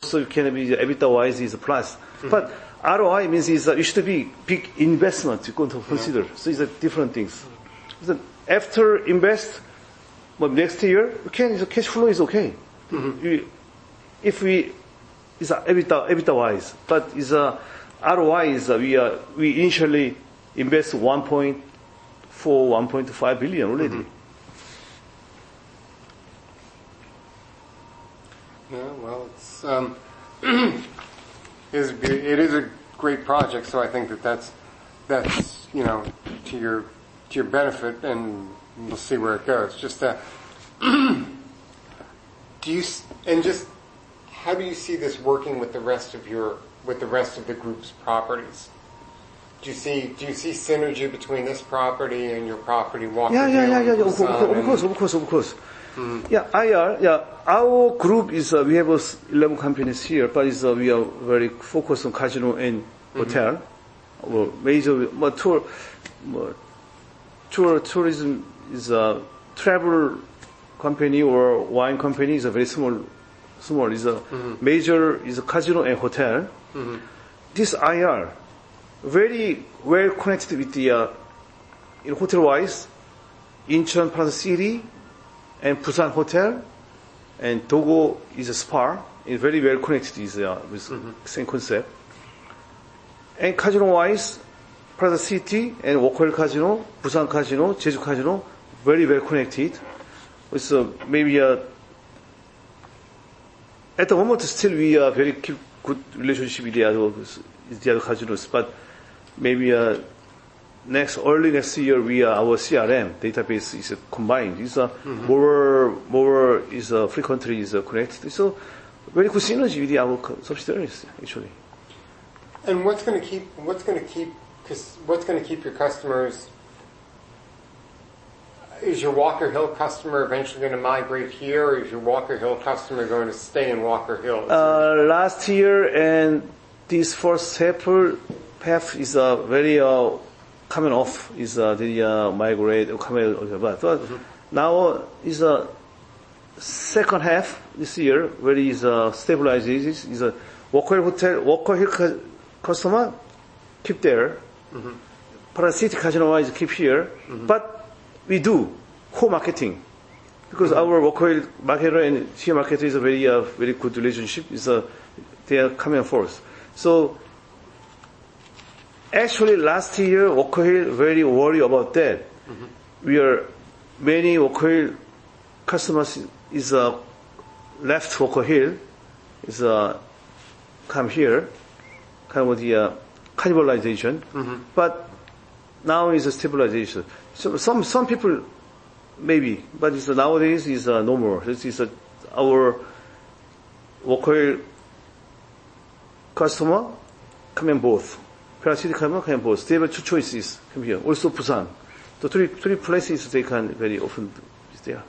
So you can be EBITDA-wise is a plus. But ROI means it should be big investment you're going to consider. So it's different things. So after invest, next year, the cash flow is okay. If it's EBITDA-wise, but it's ROI is we initially invest 1.4, 1.5 billion already. Yeah, well, it is a great project, so I think that's to your benefit, and we'll see where it goes. Just how do you see this working with the rest of the group's properties? Do you see synergy between this property and your property, Walker Hill? Of course. Our group is, we have 11 companies here, but we are very focused on casino and hotel. Major tourism is a travel company or wine company is a very small is a major is a casino and hotel. This IR very well connected with the hotel wise, Incheon Plaza City and Busan Hotel, and Dogo is a spa. It's very well connected with same concept. And casino-wise, Plaza City and Walker Hill Casino, Busan Casino, Jeju Casino, very well connected. With maybe at the moment still we are very good relationship with the other casinos, but maybe early next year our CRM database is combined. It's more is frequently is connected. So very good synergy with our subsidiaries actually. And what's going to keep your customers? Is your Walker Hill customer eventually going to migrate here, or is your Walker Hill customer going to stay in Walker Hill? Last year and this first half is very coming off is the migrate coming, but now is a second half this year where is stabilizes is a Walker Hill customer keep there, Plaza City Casino wise keep here, but we do co-marketing because our Walker Hill marketer and here marketer is a very good relationship. They are coming forth. So actually last year Walker Hill very worried about that. Many Walker Hill customers is left Walker Hill is come here, kind of the cannibalization, but now is a stabilization. So some people maybe, but nowadays is no more. This is our Walker Hill customer coming both. Plaza City customer coming both. They have two choices come here. Also Busan. The three places they can very often is there.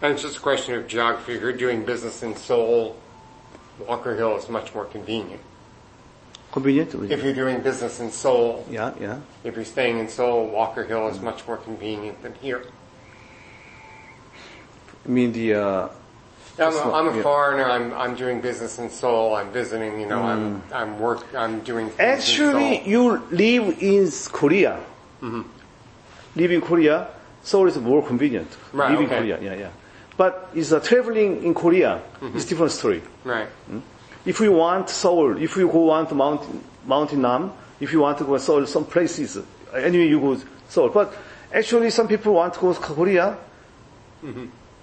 And it's just a question of geography. If you're doing business in Seoul, Walker Hill is much more convenient. Convenient? If you're doing business in Seoul. Yeah. If you're staying in Seoul, Walker Hill is much more convenient than here. I mean the... I'm a foreigner. I'm doing business in Seoul. I'm visiting. I'm doing. Actually, you live in Korea. Live in Korea. Seoul is more convenient. Right. Live in Korea. Yeah. But is traveling in Korea is different story. Right. If you want Seoul, if you want Mountain Nam, if you want to go Seoul, some places, anyway you go Seoul. But actually, some people want to go to Korea.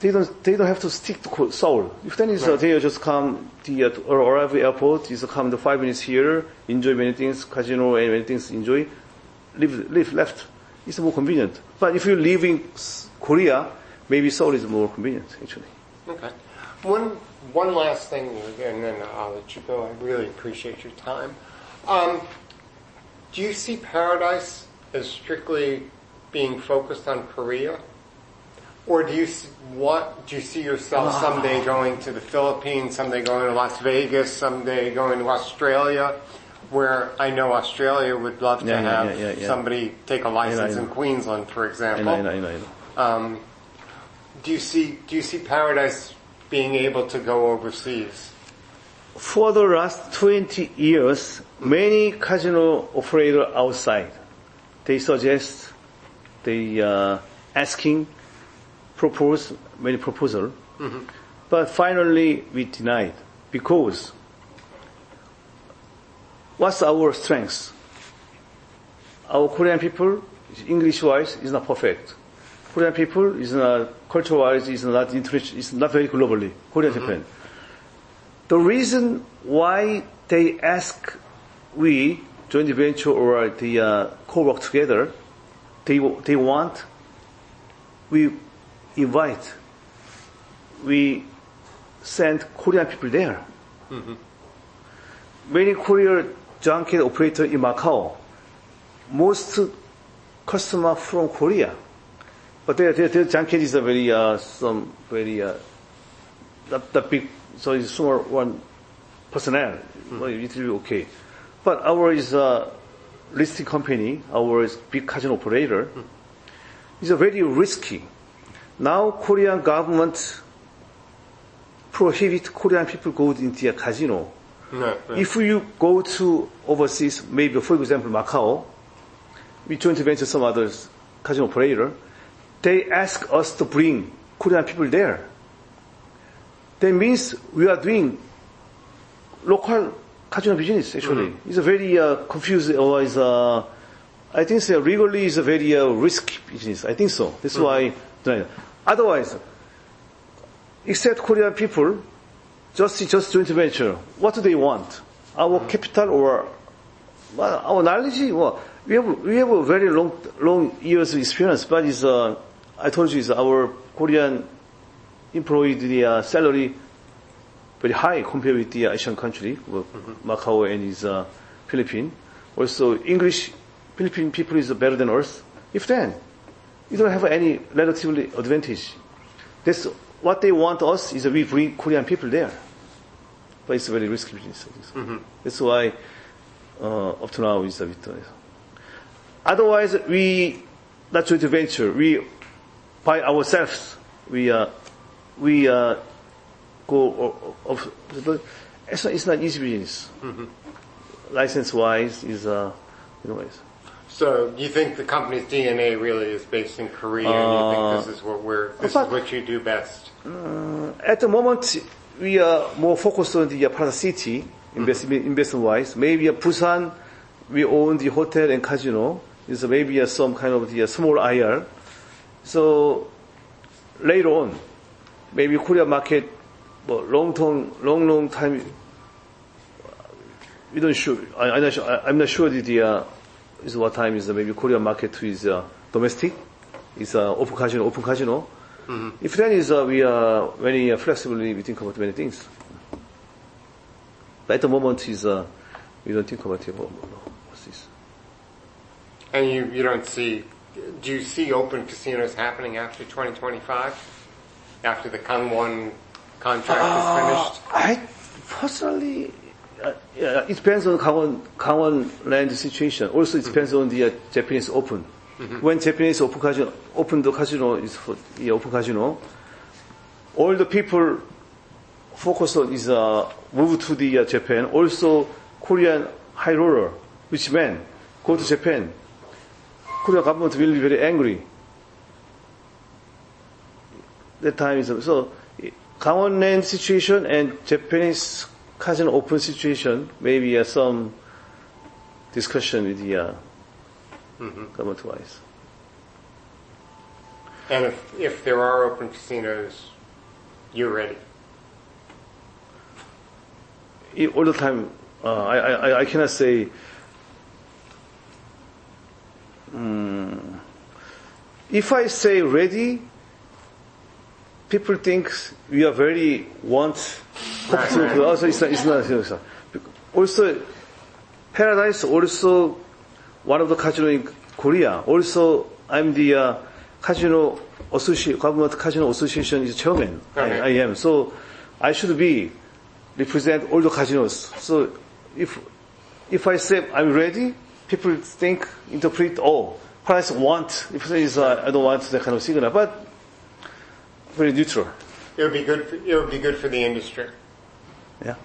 They don't have to stick to Seoul. If then they just come or every airport is come the 5 minutes here, enjoy many things, casino and many things enjoy, live left. It's more convenient. But if you live in Korea, maybe Seoul is more convenient actually. Okay. One last thing, and then I'll let you go. I really appreciate your time. Do you see Paradise as strictly being focused on Korea? Or do you see yourself someday going to the Philippines, someday going to Las Vegas, someday going to Australia, where I know Australia would love to have somebody take a license in Queensland, for example. I know. Do you see Paradise being able to go overseas? for the last 20 years, many casino operators outside, they suggest, they asking, propose many proposal, but finally we denied because what's our strength? Our Korean people, English-wise, is not perfect. Korean people is not culture-wise, is not very globally. Korea, Japan. The reason why they ask we joint venture or the co-work together, they want, we invite, we send Korean people there. Many Korean junket operator in Macau, most customer from Korea, but their junket is a very not that big, so it's small one personnel. Well, it will be okay. But our is a listed company, our is big casino operator. It's a very risky. Now Korean government prohibit Korean people go into a casino. No. If you go to overseas, maybe for example Macau, we joint venture some others casino operator, they ask us to bring Korean people there. That means we are doing local casino business actually. It's a very confused or is I think so, legally is a very risky business. I think so. That's why. Otherwise, except Korean people, just joint venture. What do they want? Our capital or our knowledge? Well, we have a very long years of experience, but is I told you is our Korean employee the salary very high compared with the Asian country, Macau and is Philippines. Also, English Philippine people is better than us. If then, you don't have any relatively advantage. That's what they want us is we bring Korean people there. But it's a very risky business. That's why up to now is a bit. Otherwise, we not joint venture. We by ourselves. We go. It's not easy business. License wise is So you think the company's DNA really is based in Korea, and you think this is what you do best? At the moment, we are more focused on the Plaza City investment wise. Maybe Busan, we own the hotel and casino. Is maybe some kind of the small IR. So later on, maybe Korea market, long time. We don't sure. I'm not sure that is what time is maybe Korean market is domestic, is open casino. If then is we are very flexibly we think about many things. But at the moment is we don't think about what's this. And you don't see? Do you see open casinos happening after 2025? After the Gangwon contract is finished? I personally. It depends on Gangwon land situation. Also, it depends on the Japanese Open. When Japanese open the casino is for the open casino, all the people focus on is move to the Japan. Also, Korean high roller, rich men, go to Japan. Korean government will be very angry. That time is so. Gangwon land situation and Japanese casino open situation, maybe some discussion with the government wise. And if there are open casinos, you're ready. All the time, I cannot say. If I say ready, people think we are very Also, it's not. Also, Paradise also one of the casino in Korea. Also, I'm the government casino association is chairman. Okay. I am. So I should represent all the casinos. So if I say I'm ready, people interpret, Paradise want. If it is I don't want that kind of signal, but very neutral. It would be good for the industry. Yeah.